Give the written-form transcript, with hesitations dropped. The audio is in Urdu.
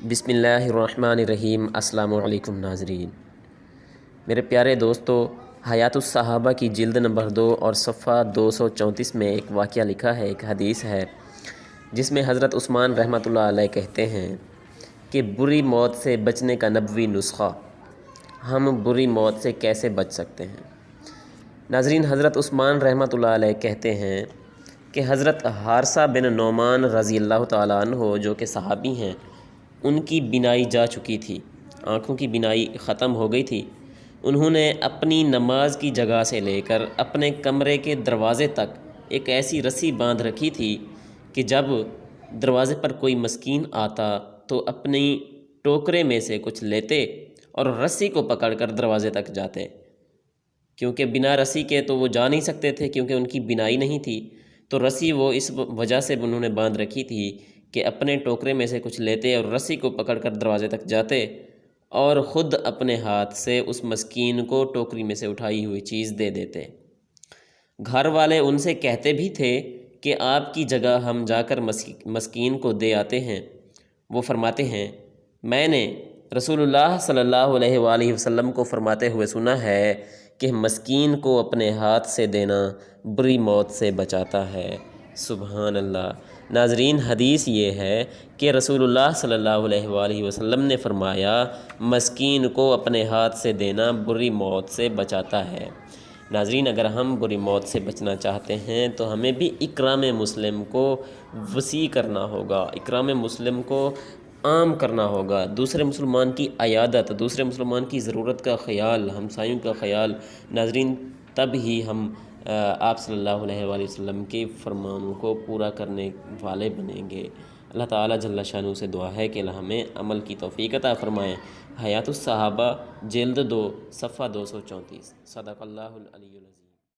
بسم اللہ الرحمن الرحیم۔ السلام علیکم ناظرین، میرے پیارے دوستو، حیاۃ الصحابہ کی جلد نمبر 2 اور صفحہ 234 میں ایک واقعہ لکھا ہے، ایک حدیث ہے جس میں حضرت عثمان رحمۃ اللہ علیہ کہتے ہیں کہ بری موت سے بچنے کا نبوی نسخہ، ہم بری موت سے کیسے بچ سکتے ہیں۔ ناظرین، حضرت عثمان رحمۃ اللہ علیہ کہتے ہیں کہ حضرت حارثہ بن نعمان رضی اللہ تعالیٰ عنہ جو کہ صحابی ہیں، ان کی بینائی جا چکی تھی، آنکھوں کی بینائی ختم ہو گئی تھی۔ انہوں نے اپنی نماز کی جگہ سے لے کر اپنے کمرے کے دروازے تک ایک ایسی رسی باندھ رکھی تھی کہ جب دروازے پر کوئی مسکین آتا تو اپنی ٹوکرے میں سے کچھ لیتے اور رسی کو پکڑ کر دروازے تک جاتے، کیونکہ بنا رسی کے تو وہ جا نہیں سکتے تھے، کیونکہ ان کی بینائی نہیں تھی۔ تو رسی وہ اس وجہ سے انہوں نے باندھ رکھی تھی کہ اپنے ٹوکرے میں سے کچھ لیتے اور رسی کو پکڑ کر دروازے تک جاتے اور خود اپنے ہاتھ سے اس مسکین کو ٹوکری میں سے اٹھائی ہوئی چیز دے دیتے۔ گھر والے ان سے کہتے بھی تھے کہ آپ کی جگہ ہم جا کر مسکین کو دے آتے ہیں۔ وہ فرماتے ہیں، میں نے رسول اللہ صلی اللہ علیہ وآلہ وسلم کو فرماتے ہوئے سنا ہے کہ مسکین کو اپنے ہاتھ سے دینا بری موت سے بچاتا ہے۔ سبحان اللہ۔ ناظرین، حدیث یہ ہے کہ رسول اللہ صلی اللہ علیہ وآلہ وسلم نے فرمایا مسکین کو اپنے ہاتھ سے دینا بری موت سے بچاتا ہے۔ ناظرین، اگر ہم بری موت سے بچنا چاہتے ہیں تو ہمیں بھی اکرام مسلم کو وسیع کرنا ہوگا، اکرام مسلم کو عام کرنا ہوگا، دوسرے مسلمان کی عیادت، دوسرے مسلمان کی ضرورت کا خیال، ہمسایوں کا خیال۔ ناظرین، تب ہی ہم آپ صلی اللہ علیہ وآلہ وسلم کے فرمانوں کو پورا کرنے والے بنیں گے۔ اللہ تعالیٰ جل شانہ سے دعا ہے کہ اللہ ہمیں عمل کی توفیق عطا فرمائے۔ حیاۃ الصحابہ جلد 2 صفحہ 234۔ صدق اللہ العلی العظیم۔